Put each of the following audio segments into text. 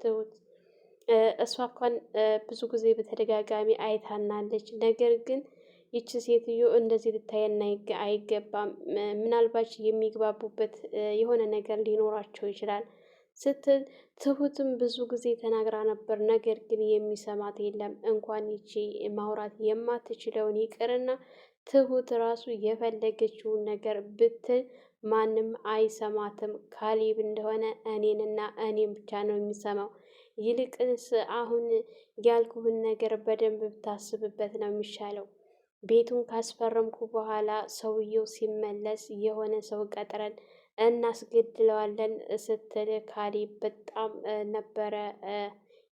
ትሁት እሷ እንኳን ብዙ ጊዜ በተደጋጋሚ አይታናለች። ነገር ግን ይቺ ሴትዮ እንደዚህ ልታየን አይገባም፣ ምናልባት የሚግባቡበት የሆነ ነገር ሊኖራቸው ይችላል ስትል ትሁትም ብዙ ጊዜ ተናግራ ነበር። ነገር ግን የሚሰማት የለም። እንኳን ይቺ ማውራት የማትችለውን ይቅርና ትሁት ራሱ የፈለገችውን ነገር ብትል ማንም አይሰማትም። ካሌብ እንደሆነ እኔንና እኔን ብቻ ነው የሚሰማው። ይልቅንስ አሁን ያልኩህን ነገር በደንብ ብታስብበት ነው የሚሻለው። ቤቱን ካስፈረምኩ በኋላ ሰውየው ሲመለስ የሆነ ሰው ቀጥረን እናስገድለዋለን ስትል ካሌብ በጣም ነበረ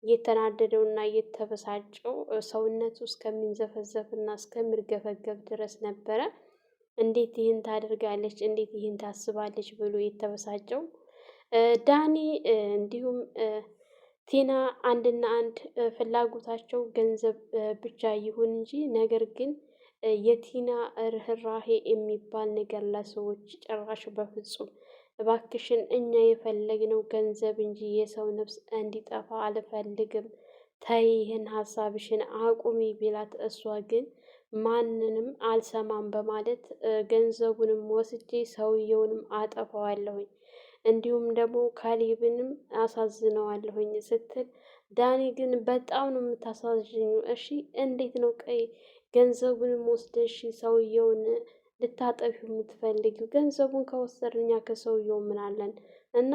የተናደደውና የተበሳጨው። ሰውነቱ እስከሚንዘፈዘፍና እስከሚርገፈገፍ ድረስ ነበረ። እንዴት ይህን ታደርጋለች? እንዴት ይህን ታስባለች? ብሎ የተበሳጨው ዳኒ እንዲሁም ቲና አንድና አንድ ፍላጎታቸው ገንዘብ ብቻ ይሁን እንጂ ነገር ግን የቲና ርህራሄ የሚባል ነገር ለሰዎች ጭራሽ በፍጹም እባክሽን እኛ የፈለግነው ገንዘብ እንጂ የሰው ነፍስ እንዲጠፋ አልፈልግም፣ ተይ ይህን ሀሳብሽን አቁሚ ቢላት እሷ ግን ማንንም አልሰማም በማለት ገንዘቡንም ወስጄ ሰውየውንም አጠፋዋለሁኝ እንዲሁም ደግሞ ካሌብንም አሳዝነዋለሁኝ ስትል ዳኒ ግን በጣም ነው የምታሳዝኙ። እሺ እንዴት ነው ቀይ ገንዘቡንም ወስደሽ ሰውየውን ልታጠፊው የምትፈልጊው? ገንዘቡን ከወሰድን እኛ ከሰውየው ምን አለን? እና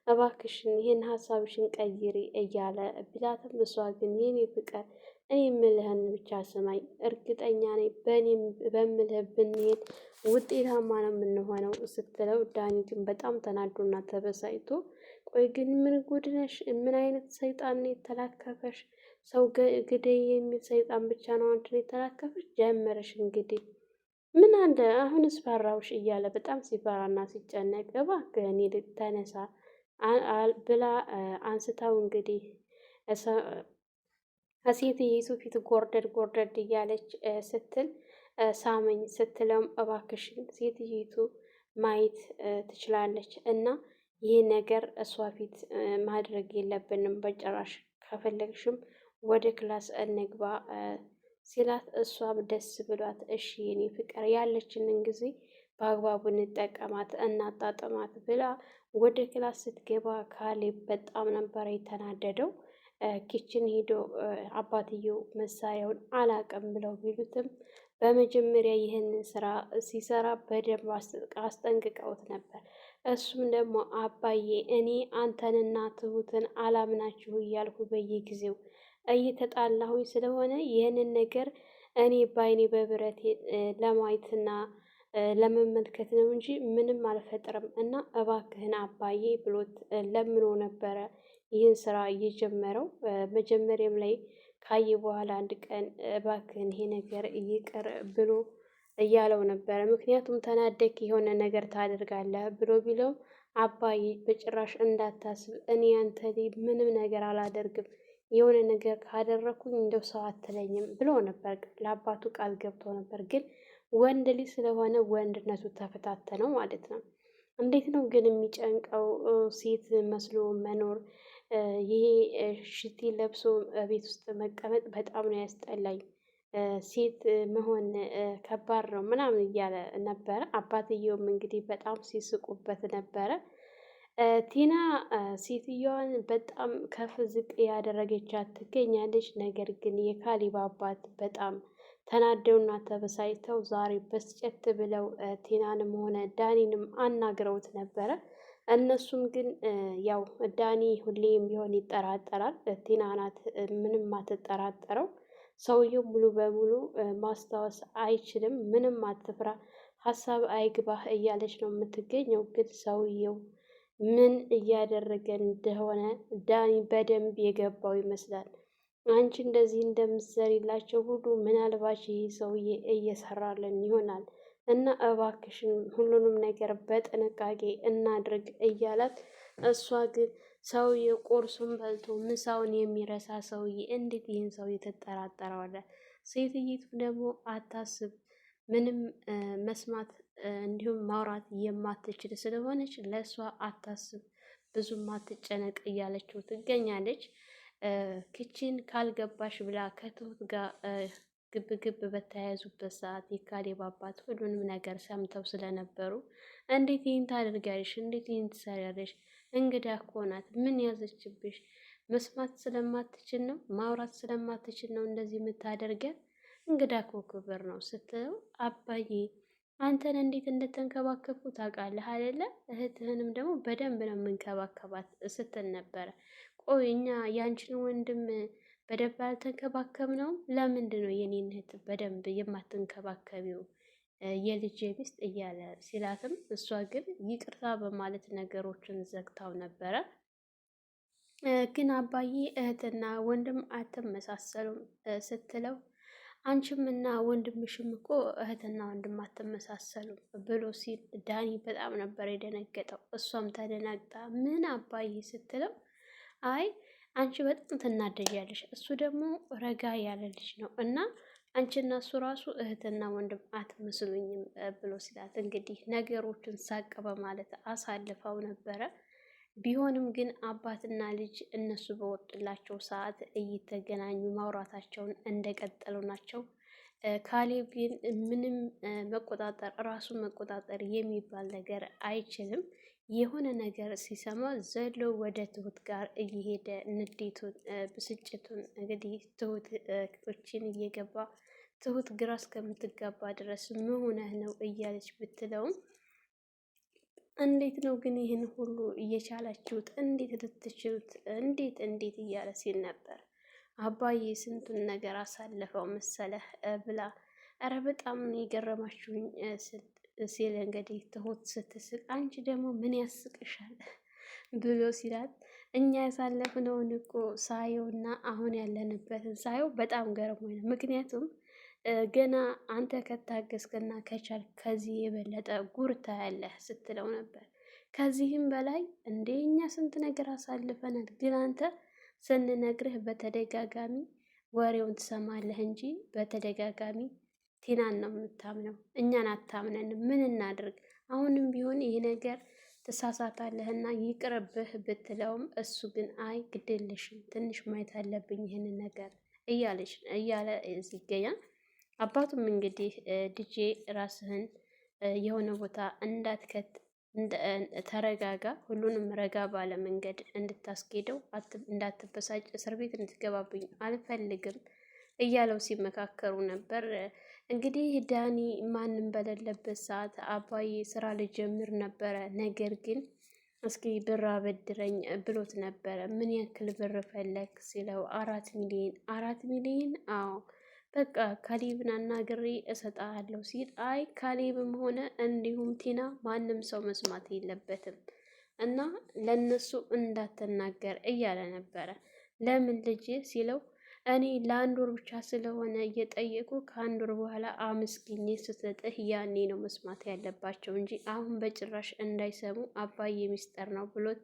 እባክሽን ይህን ሀሳብሽን ቀይሪ እያለ ቢላትም እሷ ግን የኔ ፍቅር እኔ የምልህን ብቻ ስማኝ፣ እርግጠኛ ነኝ በእኔም በምልህ ብንሄድ ውጤታማ ነው የምንሆነው ስትለው ዳኒ ግን በጣም ተናዶና ተበሳጭቶ ቆይ ግን ምን ጉድ ነሽ? ምን አይነት ሰይጣን ነው የተላከፈሽ? ሰው ግደይ የሚል ሰይጣን ብቻ ነው አንቺን የተላከፈሽ? ጀመረሽ እንግዲህ ምን አለ አሁንስ ፈራውሽ እያለ በጣም ሲፈራና ሲጨነቅ እባክህን ተነሳ ብላ አንስታው እንግዲህ ከሴትይቱ ፊት ጎርደድ ጎርደድ እያለች ስትል ሳመኝ ስትለውም እባክሽን ሴትይቱ ማየት ትችላለች እና ይህ ነገር እሷ ፊት ማድረግ የለብንም በጭራሽ፣ ከፈለግሽም ወደ ክላስ እንግባ ሲላት እሷም ደስ ብሏት እሺ የኔ ፍቅር ያለችንን ጊዜ በአግባቡ እንጠቀማት እናጣጥማት ብላ ወደ ክላስ ስትገባ ካሌብ በጣም ነበር የተናደደው። ኪችን ሄዶ አባትየው መሳሪያውን አላቀም ብለው ቢሉትም በመጀመሪያ ይህንን ስራ ሲሰራ በደንብ አስጠንቅቀውት ነበር። እሱም ደግሞ አባዬ እኔ አንተንና ትሁትን አላምናችሁ እያልኩ በየጊዜው እየተጣላሁኝ ስለሆነ ይህንን ነገር እኔ በአይኔ በብረቴ ለማየትና ለመመልከት ነው እንጂ ምንም አልፈጥርም እና እባክህን አባዬ ብሎት ለምኖ ነበረ ይህን ስራ እየጀመረው። መጀመሪያም ላይ ካየ በኋላ አንድ ቀን እባክህን ይሄ ነገር ይቅር ብሎ እያለው ነበረ። ምክንያቱም ተናደክ የሆነ ነገር ታደርጋለህ ብሎ ቢለው አባዬ በጭራሽ እንዳታስብ፣ እኔ አንተ ምንም ነገር አላደርግም፣ የሆነ ነገር ካደረኩኝ እንደው ሰው አትለኝም ብሎ ነበር። ለአባቱ ቃል ገብቶ ነበር። ግን ወንድ ልጅ ስለሆነ ወንድነቱ ተፈታተነው ማለት ነው። እንዴት ነው ግን የሚጨንቀው ሴት መስሎ መኖር። ይሄ ሽቲ ለብሶ ቤት ውስጥ መቀመጥ በጣም ነው ያስጠላኝ። ሴት መሆን ከባድ ነው ምናምን እያለ ነበረ። አባትየውም እንግዲህ በጣም ሲስቁበት ነበረ። ቲና ሴትዮዋን በጣም ከፍ ዝቅ ያደረገቻት ትገኛለች። ነገር ግን የካሌብ አባት በጣም ተናደውና ተበሳጭተው ዛሬ በስጨት ብለው ቲናንም ሆነ ዳኒንም አናግረውት ነበረ። እነሱም ግን ያው ዳኒ ሁሌም ቢሆን ይጠራጠራል። ቲና ናት ምንም አትጠራጠረው። ሰውየው ሙሉ በሙሉ ማስታወስ አይችልም። ምንም አትፍራ፣ ሀሳብ አይግባህ እያለች ነው የምትገኘው። ግን ሰውየው ምን እያደረገ እንደሆነ ዳኒ በደንብ የገባው ይመስላል። አንቺ እንደዚህ እንደምትሰሪላቸው ሁሉ ምናልባት ይህ ሰውዬ እየሰራልን ይሆናል እና እባክሽን ሁሉንም ነገር በጥንቃቄ እናድርግ እያላት፣ እሷ ግን ሰውዬ ቁርሱን በልቶ ምሳውን የሚረሳ ሰውዬ እንዴት ይህን ሰውዬ ትጠራጠረዋለህ? ሴትይቱ ደግሞ አታስብ፣ ምንም መስማት እንዲሁም ማውራት የማትችል ስለሆነች ለእሷ አታስብ ብዙም አትጨነቅ እያለችው ትገኛለች። ክችን ካልገባሽ ብላ ከትሁት ጋር ግብ በተያያዙበት ሰዓት የካሌብ አባት ሁሉንም ነገር ሰምተው ስለነበሩ እንዴት ይህን ታደርጊያለሽ? እንዴት ይህን ትሰሪያለሽ? እንግዳ እኮ ናት። ምን ያዘችብሽ? መስማት ስለማትችል ነው? ማውራት ስለማትችል ነው እንደዚህ የምታደርጊያት? እንግዳ እኮ ክብር ነው ስትለው አባዬ አንተን እንዴት እንደተንከባከብኩ ታውቃለህ አይደለ? እህትህንም ደግሞ በደንብ ነው የምንከባከባት ስትል ነበረ። ቆይ እኛ ያንቺን ወንድም በደንብ አልተንከባከብነውም? ለምንድን ነው የኔን እህት በደንብ የማትንከባከቢው የልጄ ሚስት እያለ ሲላትም እሷ ግን ይቅርታ በማለት ነገሮችን ዘግታው ነበረ። ግን አባዬ እህትና ወንድም አትመሳሰሉም ስትለው አንቺም እና ወንድምሽም እኮ እህትና ወንድም አትመሳሰሉም ብሎ ሲል ዳኒ በጣም ነበር የደነገጠው። እሷም ተደናግጣ ምን አባዬ ስትለው አይ አንቺ በጣም ትናደጃለሽ፣ እሱ ደግሞ ረጋ ያለ ልጅ ነው እና አንቺና እሱ ራሱ እህትና ወንድም አትመስሉኝም ብሎ ሲላት እንግዲህ ነገሮችን ሳቅ በማለት አሳልፈው ነበረ። ቢሆንም ግን አባትና ልጅ እነሱ በወጡላቸው ሰዓት እየተገናኙ ማውራታቸውን እንደቀጠሉ ናቸው። ካሌብ ግን ምንም ራሱን መቆጣጠር የሚባል ነገር አይችልም። የሆነ ነገር ሲሰማ ዘሎ ወደ ትሁት ጋር እየሄደ ንዴቱን፣ ብስጭቱን እንግዲህ ትሁት ክቶችን እየገባ ትሁት ግራ እስከምትጋባ ድረስ ምን ሆነህ ነው እያለች ብትለውም እንዴት ነው ግን ይህን ሁሉ እየቻላችሁት? እንዴት ልትችሉት? እንዴት እያለ ሲል ነበር። አባዬ ስንቱን ነገር አሳለፈው መሰለህ ብላ ኧረ በጣም የገረማችሁኝ ሲል እንግዲህ ትሁት ስትስቅ አንቺ ደግሞ ምን ያስቅሻል ብሎ ሲላት እኛ ያሳለፍነውን እኮ ሳየውና አሁን ያለንበትን ሳየው በጣም ገርሞኝ ነው። ምክንያቱም ገና አንተ ከታገስክና ከቻል ከዚህ የበለጠ ጉርታ ያለህ ስትለው ነበር። ከዚህም በላይ እንደ እኛ ስንት ነገር አሳልፈናል፣ ግን አንተ ስንነግርህ በተደጋጋሚ ወሬውን ትሰማለህ እንጂ በተደጋጋሚ ቲናን ነው የምታምነው፣ እኛን አታምነንም። ምን እናድርግ? አሁንም ቢሆን ይህ ነገር ትሳሳታለህና ይቅርብህ ብትለውም እሱ ግን አይ ግድልሽም ትንሽ ማየት አለብኝ ይህንን ነገር እያለ ይገኛል። አባቱም እንግዲህ ልጄ ራስህን የሆነ ቦታ እንዳትከት ተረጋጋ፣ ሁሉንም ረጋ ባለ መንገድ እንድታስኬደው፣ እንዳትበሳጭ፣ እስር ቤት እንድትገባብኝ አልፈልግም እያለው ሲመካከሩ ነበር። እንግዲህ ዳኒ ማንም በሌለበት ሰዓት አባዬ ስራ ልጀምር ነበረ፣ ነገር ግን እስኪ ብር አበድረኝ ብሎት ነበረ። ምን ያክል ብር ፈለግ ሲለው 4 ሚሊዮን። 4 ሚሊዮን? አዎ በቃ ካሌብን አናግሬ እሰጥሃለሁ ሲል አይ ካሌብም ሆነ እንዲሁም ቲና ማንም ሰው መስማት የለበትም እና ለነሱ እንዳትናገር እያለ ነበረ። ለምን ልጅ ሲለው እኔ ለ1 ወር ብቻ ስለሆነ እየጠየቁ ከ1 ወር በኋላ አመስግኜ ስትሰጥህ ያኔ ነው መስማት ያለባቸው እንጂ አሁን በጭራሽ እንዳይሰሙ አባዬ ሚስጥር ነው ብሎት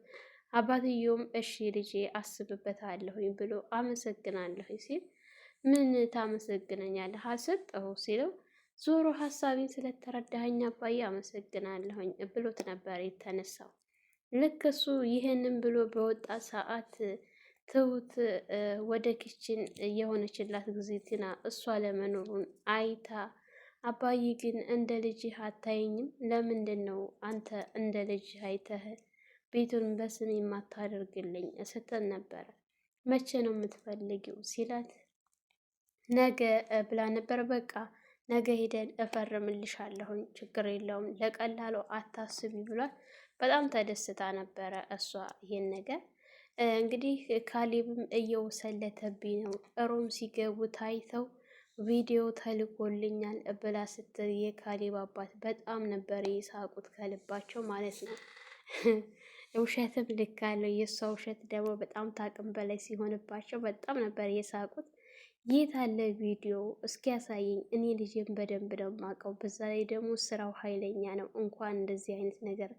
አባትየውም እሺ ልጄ አስብበታለሁኝ ብሎ አመሰግናለሁ ሲል ምን ታመሰግነኛለህ አልሰጠሁ ሲለው ዞሮ ሀሳቤን ስለተረዳኸኝ አባዬ አመሰግናለሁኝ ብሎት ነበር የተነሳው። ልክ እሱ ይህንን ብሎ በወጣ ሰዓት ትሁት ወደ ኪችን የሆነችላት ጊዜ ቲና እሷ ለመኖሩን አይታ አባዬ ግን እንደ ልጅህ አታየኝም? ለምንድን ነው አንተ እንደ ልጅህ አይተህ ቤቱን በስሜ የማታደርግልኝ ስትል ነበረ። መቼ ነው የምትፈልጊው ሲላት ነገ ብላ ነበር። በቃ ነገ ሄደን እፈርምልሻለሁኝ ችግር የለውም ለቀላሉ አታስቢ ብሏል። በጣም ተደስታ ነበረ እሷ ይሄን ነገር። እንግዲህ ካሌብም እየወሰለተብኝ ነው ሮም ሲገቡ ታይተው ቪዲዮ ተልኮልኛል ብላ ስትል የካሌብ አባት በጣም ነበር የሳቁት ከልባቸው ማለት ነው። ውሸትም ልክ አለው። የእሷ ውሸት ደግሞ በጣም ታቅም በላይ ሲሆንባቸው በጣም ነበር የሳቁት። የት አለ ቪዲዮ እስኪ ያሳየኝ፣ እኔ ልጅን በደንብ ነው የማውቀው። በዛ ላይ ደግሞ ስራው ኃይለኛ ነው፣ እንኳን እንደዚህ አይነት ነገር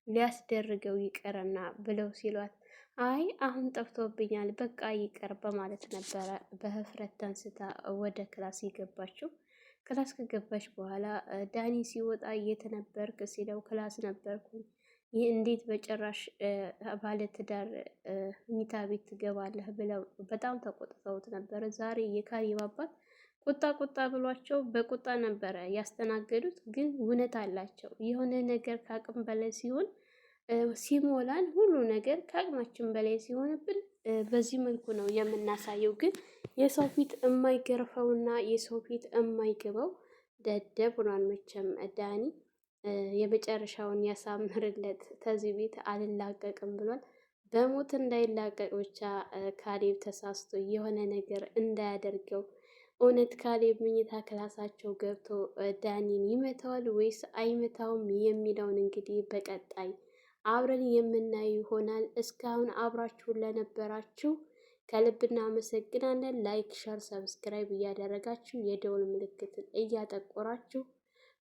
ሊያስደርገው ይቀርና ብለው ሲሏት አይ አሁን ጠፍቶብኛል በቃ ይቀር በማለት ነበረ በህፍረት ተንስታ ወደ ክላስ የገባችው። ክላስ ከገባች በኋላ ዳኒ ሲወጣ የት ነበርክ ሲለው ክላስ ነበርኩኝ፣ ይህ እንዴት በጭራሽ ባለትዳር መኝታ ቤት ትገባለህ ብለው በጣም ተቆጥተውት ነበረ። ዛሬ የካሌብ አባት ቁጣ ብሏቸው በቁጣ ነበረ ያስተናገዱት። ግን እውነት አላቸው። የሆነ ነገር ከአቅም በላይ ሲሆን ሲሞላን ሁሉ ነገር ከአቅማችን በላይ ሲሆንብን በዚህ መልኩ ነው የምናሳየው። ግን የሰው ፊት የማይገርፈውና የሰው ፊት የማይገባው ደደብ ሆኗል መቼም ዳኒ። የመጨረሻውን ያሳምርለት። ከዚህ ቤት አልላቀቅም ብሏል። በሞት እንዳይላቀቅ ብቻ ካሌብ ተሳስቶ የሆነ ነገር እንዳያደርገው። እውነት ካሌብ መኝታ ክላሳቸው ገብቶ ዳኒን ይመታዋል ወይስ አይመታውም የሚለውን እንግዲህ በቀጣይ አብረን የምናየው ይሆናል። እስካሁን አብራችሁን ለነበራችሁ ከልብ እናመሰግናለን። ላይክ፣ ሸር፣ ሰብስክራይብ እያደረጋችሁ የደውል ምልክትን እያጠቆራችሁ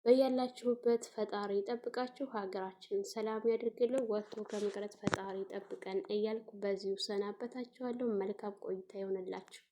በያላችሁበት ፈጣሪ ይጠብቃችሁ፣ ሀገራችንን ሰላም ያድርግልን፣ ወጥቶ ከመቅረት ፈጣሪ ይጠብቀን እያልኩ በዚሁ ሰናበታችኋለሁ። መልካም ቆይታ ይሆንላችሁ።